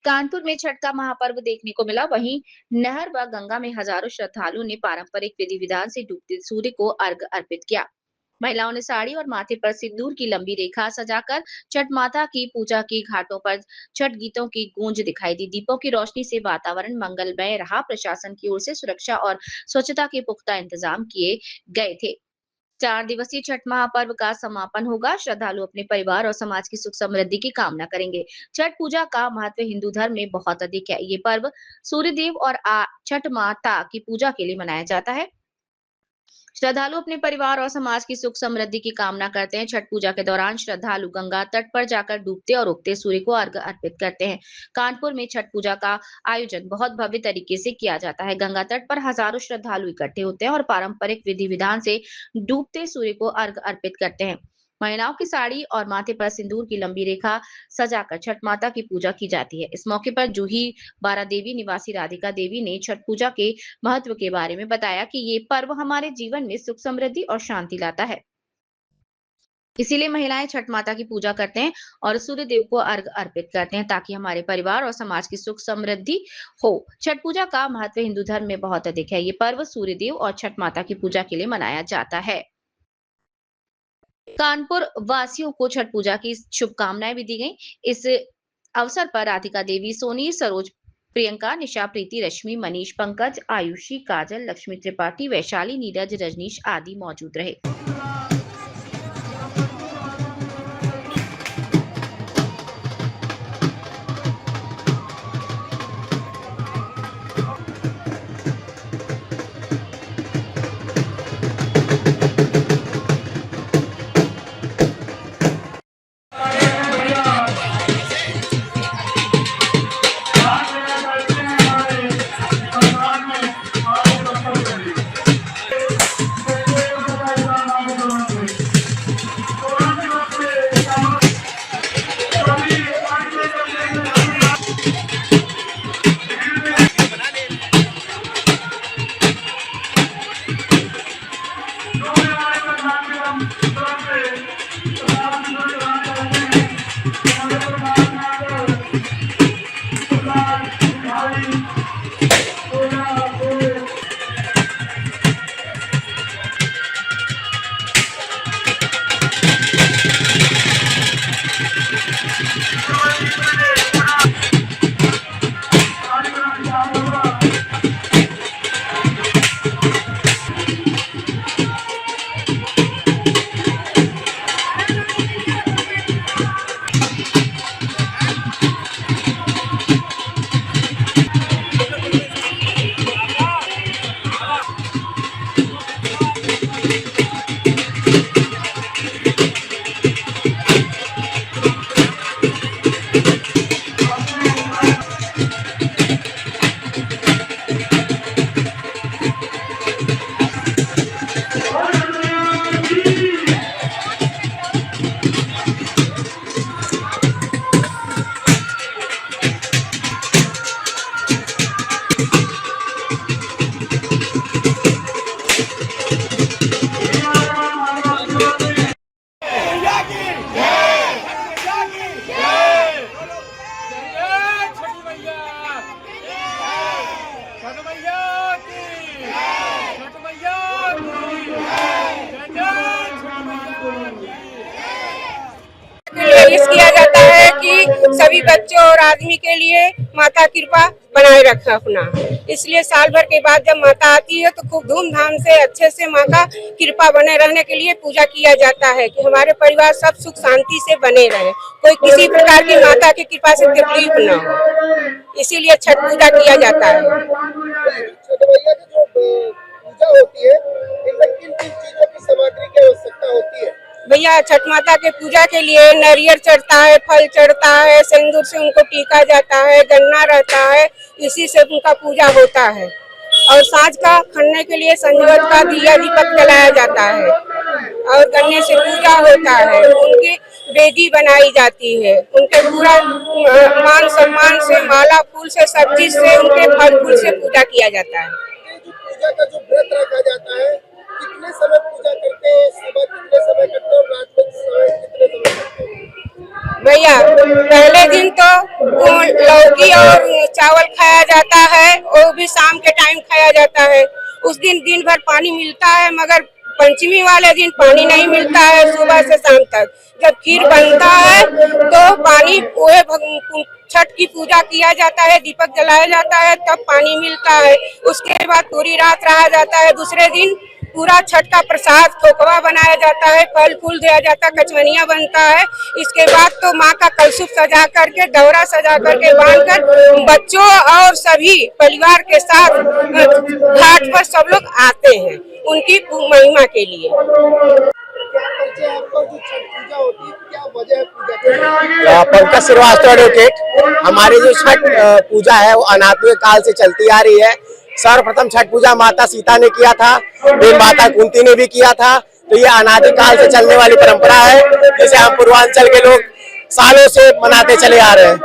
कानपुर में छठ का महापर्व देखने को मिला। वहीं नहर व गंगा में हजारों श्रद्धालुओं ने पारंपरिक विधि विधान से डूबते सूर्य को अर्घ अर्पित किया। महिलाओं ने साड़ी और माथे पर सिंदूर की लंबी रेखा सजाकर छठ माता की पूजा की। घाटों पर छठ गीतों की गूंज दिखाई दी। दीपों की रोशनी से वातावरण मंगलमय रहा। प्रशासन की ओर से सुरक्षा और स्वच्छता के पुख्ता इंतजाम किए गए थे। 4 दिवसीय छठ महापर्व का समापन होगा। श्रद्धालु अपने परिवार और समाज की सुख समृद्धि की कामना करेंगे। छठ पूजा का महत्व हिंदू धर्म में बहुत अधिक है। ये पर्व सूर्य देव और छठ माता की पूजा के लिए मनाया जाता है। श्रद्धालु अपने परिवार और समाज की सुख समृद्धि की कामना करते हैं। छठ पूजा के दौरान श्रद्धालु गंगा तट पर जाकर डूबते और उगते सूर्य को अर्घ अर्पित करते हैं। कानपुर में छठ पूजा का आयोजन बहुत भव्य तरीके से किया जाता है। गंगा तट पर हजारों श्रद्धालु इकट्ठे होते हैं और पारंपरिक विधि विधान से डूबते सूर्य को अर्घ अर्पित करते हैं। महिलाओं की साड़ी और माथे पर सिंदूर की लंबी रेखा सजाकर छठ माता की पूजा की जाती है। इस मौके पर जूही बारा देवी निवासी राधिका देवी ने छठ पूजा के महत्व के बारे में बताया कि ये पर्व हमारे जीवन में सुख समृद्धि और शांति लाता है। इसीलिए महिलाएं छठ माता की पूजा करते हैं और सूर्य देव को अर्घ अर्पित करते हैं ताकि हमारे परिवार और समाज की सुख समृद्धि हो। छठ पूजा का महत्व हिंदू धर्म में बहुत अधिक है। ये पर्व सूर्य देव और छठ माता की पूजा के लिए मनाया जाता है। कानपुर वासियों को छठ पूजा की शुभकामनाएं भी दी गई। इस अवसर पर राधिका देवी, सोनी, सरोज, प्रियंका, निशा, प्रीति, रश्मि, मनीष, पंकज, आयुषी, काजल, लक्ष्मी त्रिपाठी, वैशाली, नीरज, रजनीश आदि मौजूद रहे। पेश किया जाता है कि सभी बच्चों और आदमी के लिए माता कृपा बनाए रखा अपना। इसलिए साल भर के बाद जब माता आती है तो खूब धूमधाम से अच्छे से माँ का कृपा बने रहने के लिए पूजा किया जाता है कि हमारे परिवार सब सुख शांति से बने रहे, कोई किसी प्रकार की माता की कृपा से तकलीफ न हो। इसीलिए छठ पूजा किया जाता है। पूजा होती है, इनमें किन-किन चीजों की सामग्री की आवश्यकता होती है? भैया छठ माता के पूजा के लिए नारियल चढ़ता है, फल चढ़ता है, सिंदूर से उनको टीका जाता है, गन्ना रहता है, इसी से उनका पूजा होता है। और साँझ का खन्ने के लिए संजोत का दिया दीपक जलाया जाता है और गन्ने से पूजा होता है। उनकी वेदी बनाई जाती है, उनके पूरा मान सम्मान से, माला फूल से, सब चीज से, उनके फल फूल से पूजा किया जाता है। पूजा का जो व्रत रखा भैया, पहले दिन तो लौकी और चावल खाया जाता है, वो भी शाम के टाइम खाया जाता है। उस दिन दिन भर पानी मिलता है, मगर पंचमी वाले दिन पानी नहीं मिलता है सुबह से शाम तक। जब खीर बनता है तो पानी छठ की पूजा किया जाता है, दीपक जलाया जाता है, तब पानी मिलता है। उसके बाद पूरी रात रहा जाता है। दूसरे दिन पूरा छठ का प्रसाद ठोकवा बनाया जाता है, फल फूल दिया जाता है, कचवनिया बनता है। इसके बाद तो माँ का कलशुप सजा करके, दौरा सजा करके बांध कर बच्चों और सभी परिवार के साथ घाट पर सब लोग आते हैं उनकी महिमा के लिए। पंकज श्रीवास्तव एडवोकेट। हमारी जो छठ पूजा है वो अनादिकाल काल से चलती आ रही है। सर्वप्रथम छठ पूजा माता सीता ने किया था, फिर माता कुंती ने भी किया था। तो ये अनादिकाल से चलने वाली परंपरा है, जिसे हम पूर्वांचल के लोग सालों से मनाते चले आ रहे हैं।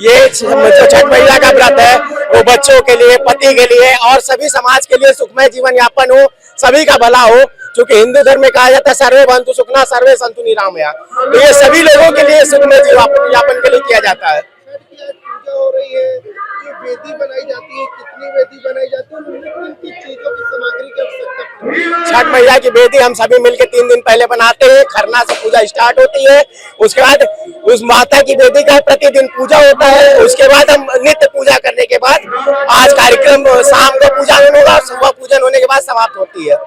ये जो छठ महिला का व्रत है वो बच्चों के लिए, पति के लिए और सभी समाज के लिए सुखमय जीवन यापन हो, सभी का भला हो। क्योंकि हिंदू धर्म में कहा जाता है सर्वे भवन्तु सुखिनः सर्वे सन्तु निरामया। तो ये सभी लोगों के लिए सुखमय जीवन यापन के लिए किया जाता है। पूजा हो रही है, जो वेदी बनाई जाती है, कितनी वेदी बनाई जाती है, किन चीजों की सामग्री की आवश्यकता? छठ मैया की वेदी हम सभी मिलकर 3 दिन पहले बनाते हैं। खरना से पूजा स्टार्ट होती है, उसके बाद उस माता की वेदी का प्रतिदिन पूजा होता है। उसके बाद हम नित्य पूजा करने के बाद आज कार्यक्रम शाम को पूजन होगा, सुबह पूजन होने के बाद समाप्त होती है।